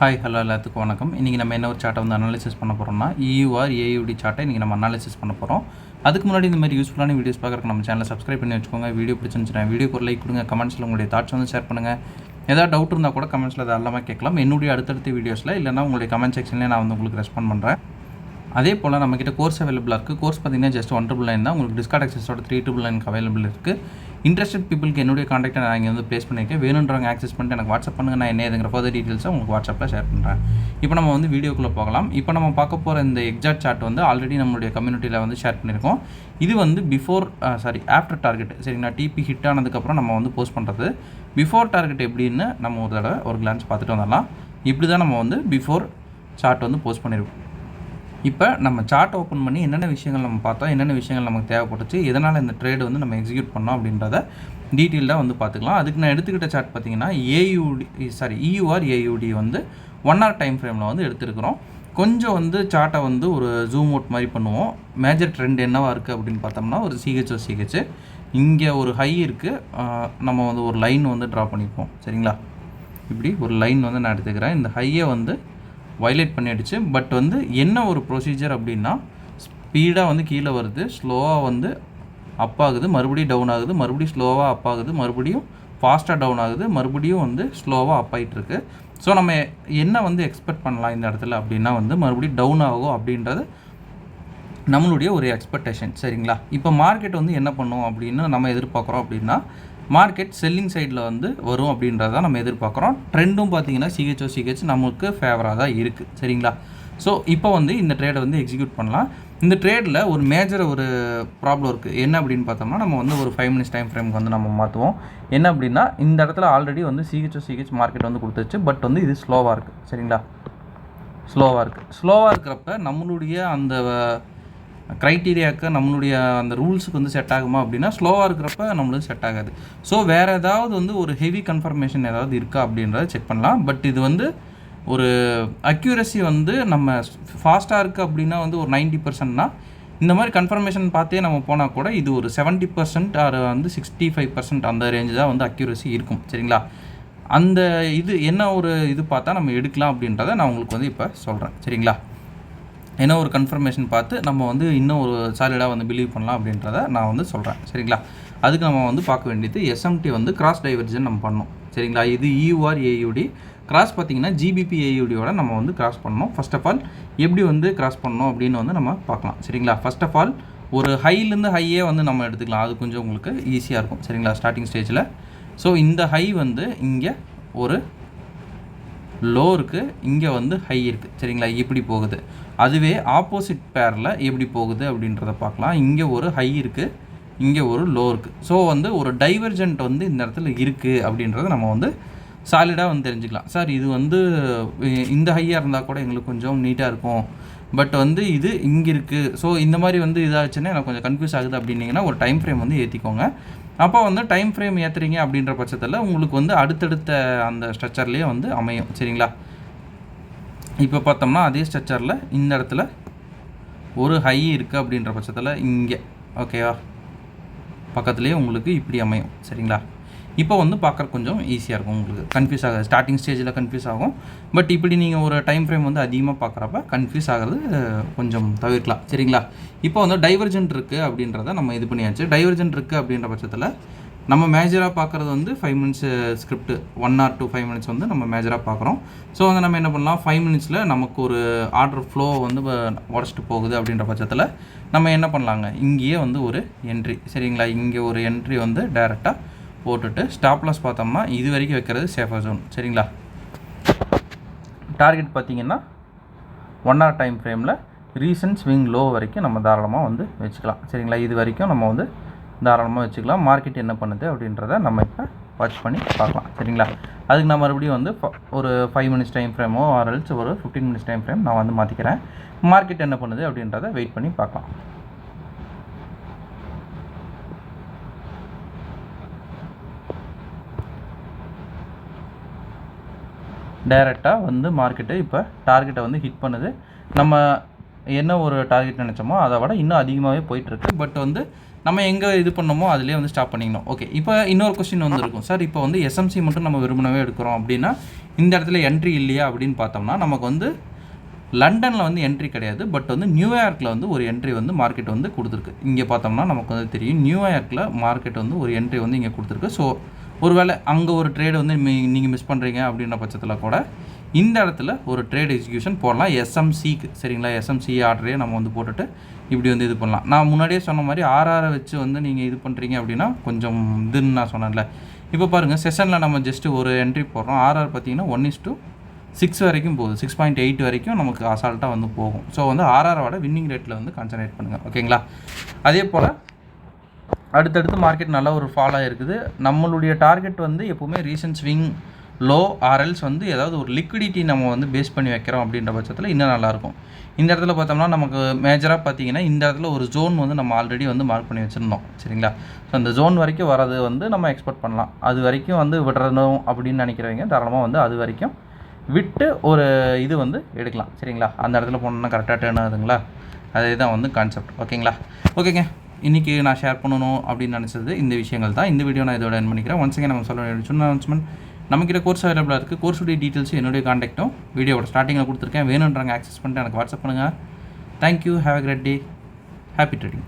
Hi hello எல்லாத்துக்கும் வணக்கம். இன்றைக்கி நம்ம என்ன ஒரு சார்ட்டை வந்து அனாலிசிஸ் பண்ண போகிறோம்னா EUR AUD சார்ட்டை இன்றைக்கி நம்ம அனாலிசிஸ் பண்ண போகிறோம். அதுக்கு முன்னாடி இந்த மாதிரி யூஸ்ஃபுல்லான வீடியோஸ் பார்க்குறக்கு நம்ம சேனலை சப்ஸ்கிரைப் பண்ணி வச்சுக்கோங்க. வீடியோ பிடிச்சிருந்துச்சுன்னா வீடியோக்கு ஒரு லைக் கொடுங்க. கமெண்ட்ஸில் உங்களுடைய தாட்ஸ் வந்து ஷேர் பண்ணுங்கள். ஏதாவது டவுட் இருந்தால் கூட கமெண்ட்ஸில் அதை எல்லாமே கேட்கலாம். என்னுடைய அடுத்தடுத்த வீடியோஸில் இல்லைனா உங்களுடைய கமெண்ட் செக்ஷன்லேயே நான் வந்து உங்களுக்கு ரெஸ்பாண்ட் பண்ணுறேன். அதே போல் நம்மக்கிட்ட கோர்ஸ் அவைலபிளாக இருக்குது. கோர்ஸ் பார்த்திங்கன்னா ஜஸ்ட் 199 தான். உங்களுக்கு டிஸ்கார்ட் ஆக்சஸோட 399 அவைலபிள் இருக்குது. இன்ட்ரெஸ்டட் பீப்புளுக்கு என்னுடைய காண்டாக்டை நான் இங்கே வந்து ப்ளேஸ் பண்ணியிருக்கேன். வேணுன்றவங்க ஆக்சஸ் பண்ணிட்டு எனக்கு வாட்ஸ்அப் பண்ணுங்கள். நான் என்ன ஏதுங்கிற ஃபர்தர் டீட்டெயில்ஸை உங்களுக்கு வாட்ஸ்அப்பில் ஷேர் பண்ணுறேன். இப்போ நம்ம வந்து வீடியோக்குள்ளே போகலாம். இப்போ நம்ம பார்க்க போகிற இந்த எக்ஸாக்ட் சார்ட் வந்து ஆல்ரெடி நம்மளுடைய கம்யூனிட்டியில் வந்து ஷேர் பண்ணியிருக்கோம். இது வந்து ஆஃப்டர் டார்கெட் சரிங்களா. டிபி ஹிட் ஆனதுக்கப்புறம் நம்ம வந்து போஸ்ட் பண்ணுறது. பிஃபோர் டார்கெட் எப்படின்னு நம்ம ஒரு தடவை ஒரு கிளான்ஸ் பார்த்துட்டு வந்துடலாம். இப்படி தான் நம்ம வந்து பிஃபோர் சார்ட் வந்து போஸ்ட் பண்ணியிருக்கோம். இப்போ நம்ம சார்ட் ஓப்பன் பண்ணி என்னென்ன விஷயங்கள் நம்ம பார்த்தோம், என்னென்ன விஷயங்கள் நமக்கு தேவைப்பட்டுச்சு, எதனால் இந்த ட்ரேடு வந்து நம்ம எக்ஸிக்யூட் பண்ணோம் அப்படின்றத டீட்டெயில்டாக வந்து பார்த்துக்கலாம். அதுக்கு நான் எடுத்துக்கிட்ட சார்ட் பார்த்திங்கன்னா EUR AUD வந்து 1 hour டைம் ஃப்ரேமில் வந்து எடுத்துருக்கிறோம். கொஞ்சம் வந்து சார்ட்டை வந்து ஒரு ஜூம் அவுட் மாதிரி பண்ணுவோம். மேஜர் ட்ரெண்ட் என்னவாக இருக்குது அப்படின்னு பார்த்தோம்னா ஒரு CH இங்கே ஒரு ஹை இருக்குது. நம்ம வந்து ஒரு லைன் வந்து ட்ரா பண்ணிப்போம் சரிங்களா. இப்படி ஒரு லைன் வந்து நான் எடுத்துக்கிறேன். இந்த ஹையை வந்து வயலேட் பண்ணிடுச்சு. பட் வந்து என்ன ஒரு ப்ரொசீஜர் அப்படின்னா ஸ்பீடாக வந்து கீழே வருது, ஸ்லோவாக வந்து அப் ஆகுது, மறுபடியும் டவுன் ஆகுது, மறுபடியும் ஸ்லோவாக அப் ஆகுது, மறுபடியும் ஃபாஸ்ட்டாக டவுன் ஆகுது, மறுபடியும் வந்து ஸ்லோவாக அப் ஆகிட்டுருக்கு. ஸோ நம்ம என்ன வந்து எக்ஸ்பெக்ட் பண்ணலாம் இந்த இடத்துல அப்படின்னா வந்து மறுபடியும் டவுன் ஆகும் அப்படின்றது நம்மளுடைய ஒரு எக்ஸ்பெக்டேஷன் சரிங்களா. இப்போ மார்க்கெட் வந்து என்ன பண்ணும் அப்படின்னு நம்ம எதிர்பார்க்குறோம் அப்படின்னா மார்க்கெட் செல்லிங் சைடில் வந்து வரும் அப்படின்றத நம்ம எதிர்பார்க்குறோம். ட்ரெண்டும் பார்த்திங்கன்னா CH நமக்கு ஃபேவராக தான் இருக்குது சரிங்களா. ஸோ இப்போ வந்து இந்த ட்ரேடை வந்து எக்ஸிக்யூட் பண்ணலாம். இந்த ட்ரேடில் ஒரு மேஜர் ஒரு ப்ராப்ளம் இருக்குது. என்ன அப்படின்னு பார்த்தோம்னா நம்ம வந்து ஒரு 5 minutes டைம் ஃப்ரேமுக்கு வந்து நம்ம மாற்றுவோம். என்ன அப்படின்னா இந்த இடத்துல ஆல்ரெடி வந்து CH மார்க்கெட் வந்து கொடுத்துருச்சு. பட் வந்து இது ஸ்லோவாக இருக்குது சரிங்களா. ஸ்லோவாக இருக்கிறப்ப நம்மளுடைய அந்த க்ரைட்டீரியாவுக்கு நம்மளுடைய அந்த ரூல்ஸுக்கு வந்து செட் ஆகுமா அப்படின்னா ஸ்லோவாக இருக்கிறப்ப நம்மளுக்கு செட் ஆகாது. ஸோ வேறு ஏதாவது வந்து ஒரு ஹெவி கன்ஃபர்மேஷன் ஏதாவது இருக்கா அப்படின்றத செக் பண்ணலாம். பட் இது வந்து ஒரு அக்யூரசி வந்து நம்ம ஃபாஸ்ட்டாக இருக்குது அப்படின்னா வந்து ஒரு 90%னா இந்த மாதிரி கன்ஃபர்மேஷன் பார்த்தே நம்ம போனால் கூட இது ஒரு 70% ஆர் வந்து 65% அந்த ரேஞ்சு தான் வந்து அக்யூரசி இருக்கும் சரிங்களா. அந்த இது என்ன ஒரு இது பார்த்தா நம்ம எடுக்கலாம் அப்படின்றத நான் உங்களுக்கு வந்து இப்போ சொல்கிறேன் சரிங்களா. என்ன ஒரு கன்ஃபர்மேஷன் பார்த்து நம்ம வந்து இன்னும் ஒரு சாலிடாக வந்து பிலீவ் பண்ணலாம் அப்படின்றத நான் வந்து சொல்கிறேன் சரிங்களா. அதுக்கு நம்ம வந்து பார்க்க வேண்டியது SMT வந்து கிராஸ் டைவர்ஜன் நம்ம பண்ணோம் சரிங்களா. இது EUR AUD கிராஸ் பார்த்திங்கன்னா GBP AUDயோட நம்ம வந்து கிராஸ் பண்ணோம். ஃபர்ஸ்ட் ஆஃப் ஆல் எப்படி வந்து கிராஸ் பண்ணோம் அப்படின்னு வந்து நம்ம பார்க்கலாம் சரிங்களா. ஃபர்ஸ்ட் ஆஃப் ஆல் ஒரு ஹைலேருந்து ஹையே வந்து நம்ம எடுத்துக்கலாம். அது கொஞ்சம் உங்களுக்கு ஈஸியாக இருக்கும் சரிங்களா ஸ்டார்டிங் ஸ்டேஜில். ஸோ இந்த ஹை வந்து இங்கே ஒரு லோ இருக்குது, இங்கே வந்து ஹை இருக்குது சரிங்களா. இப்படி போகுது. அதுவே ஆப்போசிட் பேரில் எப்படி போகுது அப்படின்றத பார்க்கலாம். இங்கே ஒரு ஹை இருக்குது, இங்கே ஒரு லோ இருக்குது. ஸோ வந்து ஒரு டைவர்ஜென்ட் வந்து இந்த இடத்துல இருக்குது அப்படின்றத நம்ம வந்து சாலிடாக வந்து தெரிஞ்சுக்கலாம். சார் இது வந்து இந்த ஹையாக இருந்தால் கூட எங்களுக்கு கொஞ்சம் நீட்டாக இருக்கும், பட் வந்து இது இங்கே இருக்குது. ஸோ இந்த மாதிரி வந்து இதாச்சுன்னா எனக்கு கொஞ்சம் கன்ஃபியூஸ் ஆகுது அப்படின்னிங்கன்னா ஒரு டைம் ஃப்ரேம் வந்து ஏற்றிக்கோங்க. அப்போ வந்து டைம் ஃப்ரேம் ஏற்றுறீங்க அப்படின்ற பட்சத்தில் உங்களுக்கு வந்து அடுத்தடுத்த அந்த ஸ்ட்ரக்சர்லேயே வந்து அமையும் சரிங்களா. இப்போ பார்த்தோம்னா அதே ஸ்ட்ரக்சரில் இந்த இடத்துல ஒரு ஹை இருக்குது அப்படின்ற பட்சத்தில் இங்கே ஓகேவா பக்கத்துலேயே உங்களுக்கு இப்படி அமையும் சரிங்களா. இப்போ வந்து பார்க்குற கொஞ்சம் ஈஸியாக இருக்கும், உங்களுக்கு கன்ஃபியூஸ் ஆகாது. ஸ்டார்டிங் ஸ்டேஜில் கன்ஃபியூஸ் ஆகும், பட் இப்படி நீங்கள் ஒரு டைம் ஃப்ரேம் வந்து அதிகமாக பார்க்குறப்ப கன்ஃபியூஸ் ஆகிறது கொஞ்சம் தவிர்க்கலாம் சரிங்களா. இப்போ வந்து டைவர்ஜென்ட் இருக்குது அப்படின்றத நம்ம இது பண்ணியாச்சு. டைவர்ஜென்ட் இருக்குது அப்படின்ற பட்சத்தில் நம்ம மேஜராக பார்க்குறது வந்து 5 minutes ஸ்கிரிப்ட் 1 or 5 minutes வந்து நம்ம மேஜராக பார்க்குறோம். ஸோ வந்து நம்ம என்ன பண்ணலாம், 5 minutesல நமக்கு ஒரு ஆர்டர் ஃப்ளோ வந்து உடச்சிட்டு போகுது அப்படின்ற பட்சத்தில் நம்ம என்ன பண்ணலாங்க, இங்கேயே வந்து ஒரு என்ட்ரி சரிங்களா. இங்கே ஒரு என்ட்ரி வந்து டைரெக்டாக போட்டுட்டு ஸ்டாப் லாஸ் பார்த்தோம்னா இது வரைக்கும் வைக்கிறது சேஃபர் ஜோன் சரிங்களா. டார்கெட் பார்த்திங்கன்னா 1 hour டைம் ஃப்ரேமில் ரீசன்ட் ஸ்விங் லோ வரைக்கும் நம்ம தாராளமாக வந்து வச்சுக்கலாம் சரிங்களா. இது வரைக்கும் நம்ம வந்து தாராளமாக வச்சுக்கலாம். மார்க்கெட் என்ன பண்ணுது அப்படின்றத நம்ம இப்போ வாட்ச் பண்ணி பார்க்கலாம் சரிங்களா. அதுக்கு நான் மறுபடியும் வந்து ஒரு 5 minutes டைம் ஃப்ரேமோ ஆர்எல்ஸ் ஒரு 15 minutes டைம் ஃப்ரேம் நான் வந்து மாற்றிக்கிறேன். மார்க்கெட் என்ன பண்ணுது அப்படின்றத வெயிட் பண்ணி பார்க்கலாம். டைரெக்டாக வந்து மார்க்கெட்டு இப்போ டார்கெட்டை வந்து ஹிட் பண்ணுது. நம்ம என்ன ஒரு டார்கெட் நினச்சோமோ அதை விட இன்னும் அதிகமாகவே போயிட்டுருக்கு. பட் வந்து நம்ம எங்கே இது பண்ணோமோ அதிலே வந்து ஸ்டாப் பண்ணிக்கணும். ஓகே, இப்போ இன்னொரு கொஸ்டின் வந்து இருக்கும், சார் இப்போ வந்து எஸ்எம்சி மட்டும் நம்ம விரும்பினவே எடுக்கிறோம் அப்படின்னா இந்த இடத்துல என்ட்ரி இல்லையா அப்படின்னு பார்த்தோம்னா நமக்கு வந்து லண்டனில் வந்து என்ட்ரி கிடையாது. பட் வந்து நியூயார்க்கில் வந்து ஒரு என்ட்ரி வந்து மார்க்கெட் வந்து கொடுத்துருக்கு. இங்கே பார்த்தோம்னா நமக்கு வந்து தெரியும் நியூயார்க்கில் மார்க்கெட் வந்து ஒரு என்ட்ரி வந்து இங்கே கொடுத்துருக்கு. ஸோ ஒருவேளை அங்கே ஒரு ட்ரேடு வந்து நீங்கள் மிஸ் பண்ணுறீங்க அப்படின்ற பட்சத்தில் கூட இந்த இடத்துல ஒரு ட்ரேட் எக்ஸிக்யூஷன் போடலாம் எஸ்எம்சிக்கு. சரிங்களா, எஸ்எம்சி ஆர்டரே நம்ம வந்து போட்டுட்டு இப்படி வந்து இது பண்ணலாம். நான் முன்னாடியே சொன்ன மாதிரி ஆர்ஆரை வச்சு வந்து நீங்கள் இது பண்ணுறீங்க அப்படின்னா கொஞ்சம் இதுன்னு நான் சொன்னேன்ல. இப்போ பாருங்கள் செஷனில் நம்ம ஜஸ்ட்டு ஒரு என்ட்ரி போடுறோம். ஆர்ஆர் பார்த்தீங்கன்னா 1:6 வரைக்கும் போகுது. 6.8 வரைக்கும் நமக்கு அசால்ட்டாக வந்து போகும். ஸோ வந்து ஆர்ஆரோட வின்னிங் ரேட்டில் வந்து கான்சன்ட்ரேட் பண்ணுங்கள். ஓகேங்களா, அதே போல் அடுத்தடுத்து மார்க்கெட் நல்லா ஒரு ஃபாலாக இருக்குது. நம்மளுடைய டார்கெட் வந்து எப்போவுமே ரீசன்ட் ஸ்விங் லோ ஆர்எல்ஸ் வந்து ஏதாவது ஒரு லிக்விடிட்டி நம்ம வந்து பேஸ் பண்ணி வைக்கிறோம் அப்படின்ற பட்சத்தில் இன்னும் நல்லாயிருக்கும். இந்த இடத்துல பார்த்தோம்னா நமக்கு மேஜராக பார்த்தீங்கன்னா இந்த இடத்துல ஒரு ஜோன் வந்து நம்ம ஆல்ரெடி வந்து மார்க் பண்ணி வச்சுருந்தோம். சரிங்களா, ஸோ அந்த ஜோன் வரைக்கும் வரது வந்து நம்ம எக்ஸ்பெக்ட் பண்ணலாம். அது வரைக்கும் வந்து விடுறணும் அப்படின்னு நினைக்கிறவங்க தாராளமாக வந்து அது வரைக்கும் விட்டு ஒரு இது வந்து எடுக்கலாம். சரிங்களா, அந்த இடத்துல போனோம்னா கரெக்டாக டேர்ன் ஆகுதுங்களா, அதே தான் வந்து கான்செப்ட். ஓகேங்களா, ஓகேங்க, இன்றைக்கி நான் ஷேர் பண்ணணும் அப்படின்னு நினச்சது இந்த விஷயங்கள் தான். இந்த வீடியோ நான் இதோட என் பண்ணிக்கிறேன். ஒன்ஸ் அகேன் நம்ம சொல்ல வேண்டிய சின்ன அனௌன்ஸ்மெண்ட், நம்மக்கிட்ட கோர்ஸ் அவைலபிளாக இருக்குது. கோர்ஸுடைய டீட்டெயில்ஸ் என்னுடைய காண்டாக்டும் வீடியோவோட ஸ்டார்டிங்கில் கொடுத்துருக்கேன். வேணுன்றாங்க ஆக்சஸ் பண்ணிட்டு எனக்கு வாட்ஸ்அப் பண்ணுங்கள். Thank you, have a great day, happy trading.